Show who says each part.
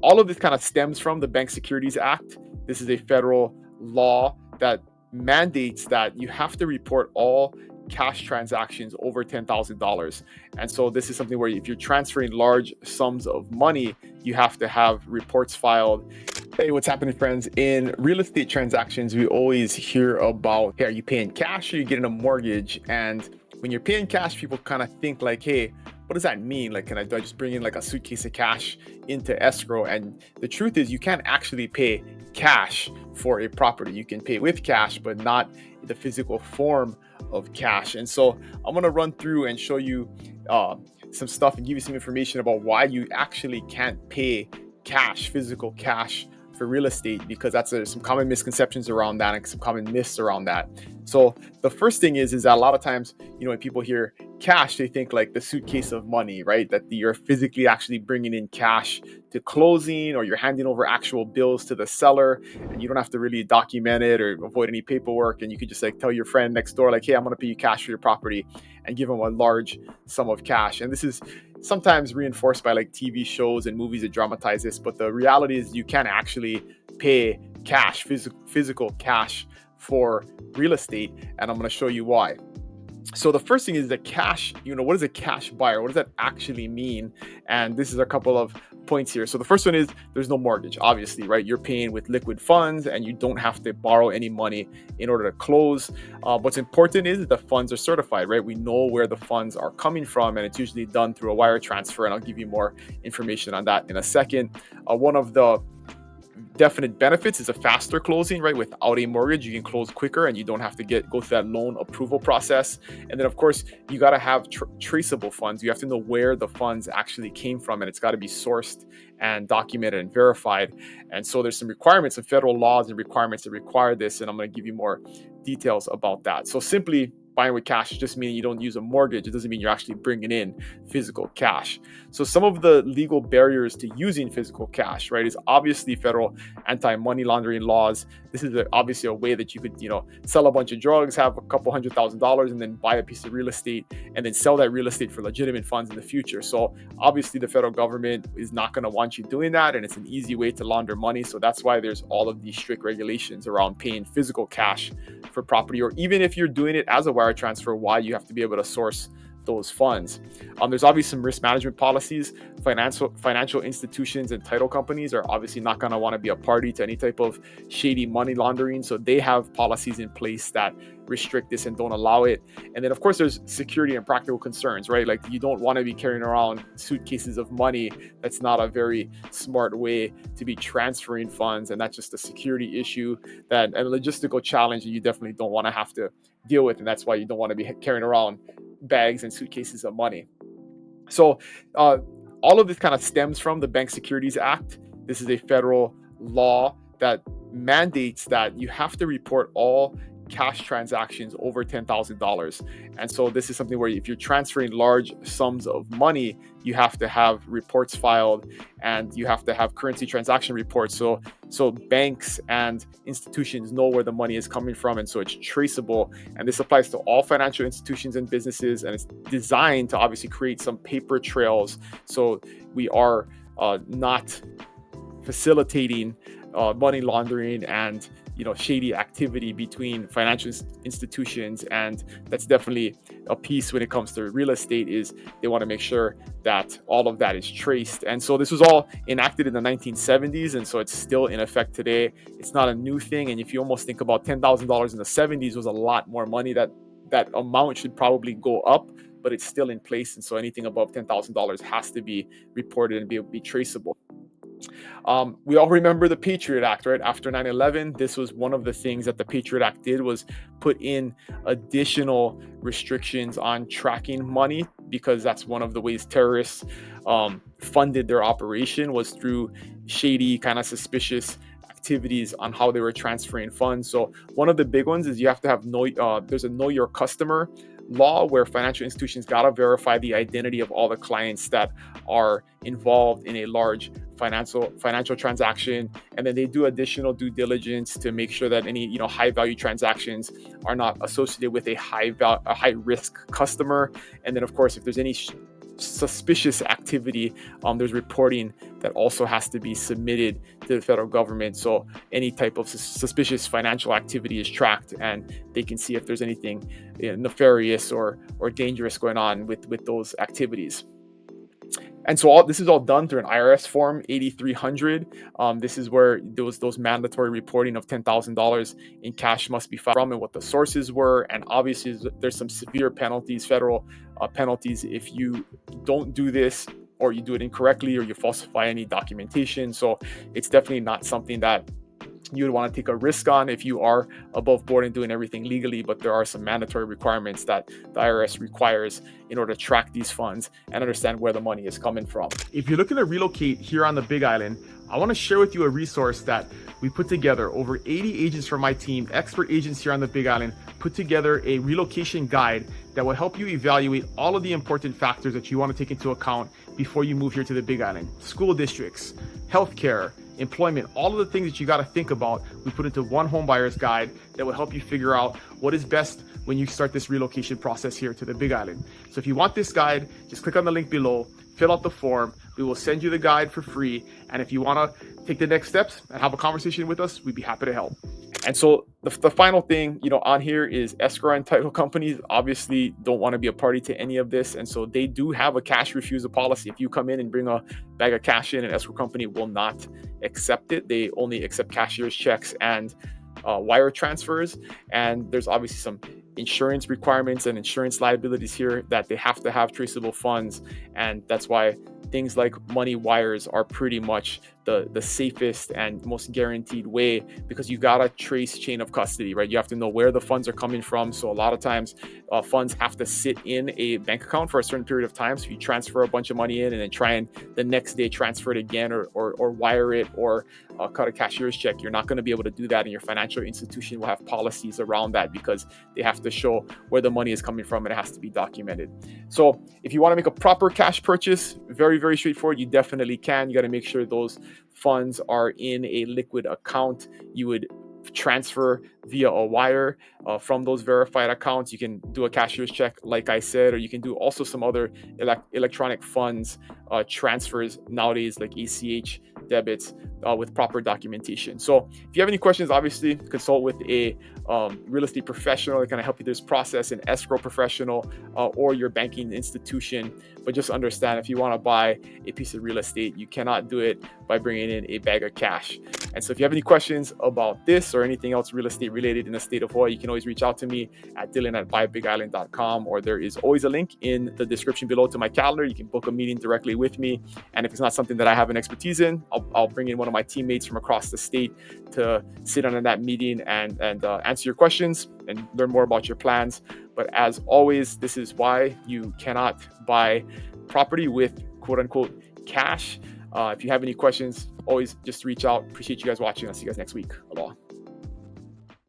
Speaker 1: all of this kind of stems from the Bank Secrecy Act. This is a federal law that mandates that you have to report all cash transactions over $10,000. And so this is something where if you're transferring large sums of money, you have to have reports filed. Hey, what's happening, friends? In real estate transactions, we always hear about, hey, are you paying cash or are you getting a mortgage? And when you're paying cash, people kind of think like, hey, what does that mean? Like, do I just bring in like a suitcase of cash into escrow? And the truth is you can't actually pay cash for a property. You can pay with cash, but not the physical form of cash. And so I'm going to run through and show you some stuff and give you some information about why you actually can't pay cash, physical cash, for real estate, because that's some common misconceptions around that and some common myths around that. So the first thing is that a lot of times, when people hear cash, they think like the suitcase of money, right? That you're physically actually bringing in cash to closing, or you're handing over actual bills to the seller, and you don't have to really document it or avoid any paperwork. And you could just like tell your friend next door, like, hey, I'm going to pay you cash for your property, and give them a large sum of cash. And this is sometimes reinforced by like TV shows and movies that dramatize this, but the reality is you can't actually pay cash, physical cash, for real estate, and I'm going to show you why. So the first thing is that cash, what is a cash buyer? What does that actually mean? And this is a couple of points here. So the first one is there's no mortgage, obviously, right? You're paying with liquid funds and you don't have to borrow any money in order to close. What's important is that the funds are certified, right? We know where the funds are coming from, and it's usually done through a wire transfer. And I'll give you more information on that in a second. One of the definite benefits is a faster closing, right? Without a mortgage, you can close quicker and you don't have to go through that loan approval process. And then of course, you got to have traceable funds. You have to know where the funds actually came from, and it's got to be sourced and documented and verified. And so there's some requirements of federal laws and requirements that require this. And I'm going to give you more details about that. So simply buying with cash just means you don't use a mortgage. It doesn't mean you're actually bringing in physical cash. So some of the legal barriers to using physical cash, right, is obviously federal anti-money laundering laws. This is obviously a way that you could, sell a bunch of drugs, have a couple $100,000, and then buy a piece of real estate and then sell that real estate for legitimate funds in the future. So obviously the federal government is not going to want you doing that, and it's an easy way to launder money. So that's why there's all of these strict regulations around paying physical cash for property, or even if you're doing it as a wire transfer, why you have to be able to source those funds. There's obviously some risk management policies. Financial institutions and title companies are obviously not going to want to be a party to any type of shady money laundering. So they have policies in place that restrict this and don't allow it. And then of course there's security and practical concerns, right? Like you don't want to be carrying around suitcases of money. That's not a very smart way to be transferring funds. And that's just a security issue, that a logistical challenge that you definitely don't want to have to deal with. And that's why you don't want to be carrying around bags and suitcases of money. So all of this kind of stems from the Bank Secrecy Act. This is a federal law that mandates that you have to report all cash transactions over $10,000. And so this is something where if you're transferring large sums of money, you have to have reports filed and you have to have currency transaction reports. So banks and institutions know where the money is coming from, and so it's traceable. And this applies to all financial institutions and businesses, and it's designed to obviously create some paper trails. So we are not facilitating money laundering and shady activity between financial institutions. And that's definitely a piece when it comes to real estate, is they want to make sure that all of that is traced. And so this was all enacted in the 1970s, and so it's still in effect today. It's not a new thing. And if you almost think about $10,000 in the 70s was a lot more money, that amount should probably go up, but it's still in place. And so anything above $10,000 has to be reported and be traceable. We all remember the PATRIOT Act, right? After 9/11, this was one of the things that the PATRIOT Act did, was put in additional restrictions on tracking money, because that's one of the ways terrorists funded their operation, was through shady, kind of suspicious activities on how they were transferring funds. So one of the big ones is you have to have there's a know your customer law, where financial institutions got to verify the identity of all the clients that are involved in a large financial transaction, and then they do additional due diligence to make sure that any high value transactions are not associated with a high risk customer. And then of course, if there's any suspicious activity, there's reporting that also has to be submitted to the federal government. So any type of suspicious financial activity is tracked, and they can see if there's anything nefarious or dangerous going on with those activities. And so this is all done through an IRS Form 8300. This is where those mandatory reporting of $10,000 in cash must be filed from, and what the sources were. And obviously, there's some severe penalties, federal penalties, if you don't do this, or you do it incorrectly, or you falsify any documentation. So it's definitely not something that you would want to take a risk on if you are above board and doing everything legally, but there are some mandatory requirements that the IRS requires in order to track these funds and understand where the money is coming from. If you're looking to relocate here on the Big Island, I want to share with you a resource that we put together. Over 80 agents from my team, expert agents here on the Big Island, put together a relocation guide that will help you evaluate all of the important factors that you want to take into account before you move here to the Big Island. School districts, healthcare, employment, all of the things that you got to think about, we put into one home buyer's guide that will help you figure out what is best when you start this relocation process here to the Big Island. So if you want this guide, just click on the link below, fill out the form. We will send you the guide for free. And if you want to take the next steps and have a conversation with us, we'd be happy to help. And so the final thing, on here is escrow and title companies obviously don't want to be a party to any of this. And so they do have a cash refusal policy. If you come in and bring a bag of cash in, an escrow company will not accept it. They only accept cashier's checks and wire transfers. And there's obviously some insurance requirements and insurance liabilities here that they have to have traceable funds. And that's why things like money wires are pretty much the safest and most guaranteed way, because you got to trace chain of custody, right? You have to know where the funds are coming from. So a lot of times funds have to sit in a bank account for a certain period of time. So you transfer a bunch of money in and then try and the next day transfer it again, or wire it, or cut a cashier's check. You're not going to be able to do that, and your financial institution will have policies around that because they have to show where the money is coming from and it has to be documented. So if you want to make a proper cash purchase, very, very straightforward. You definitely can. You got to make sure those funds are in a liquid account. You would transfer via a wire from those verified accounts. You can do a cashier's check, like I said, or you can do also some other electronic funds transfers nowadays, like ACH debits with proper documentation. So if you have any questions, obviously consult with a real estate professional that can help you through this process, an escrow professional or your banking institution. But just understand, if you want to buy a piece of real estate, you cannot do it by bringing in a bag of cash. And so if you have any questions about this or anything else real estate related in the state of Hawaii, you can always reach out to me at dylan@buybigisland.com, or there is always a link in the description below to my calendar. You can book a meeting directly with me. And if it's not something that I have an expertise in, I'll bring in one of my teammates from across the state to sit on that meeting and answer your questions and learn more about your plans. But as always, this is why you cannot buy property with quote unquote cash. If you have any questions, always just reach out. Appreciate you guys watching. I'll see you guys next week. Aloha.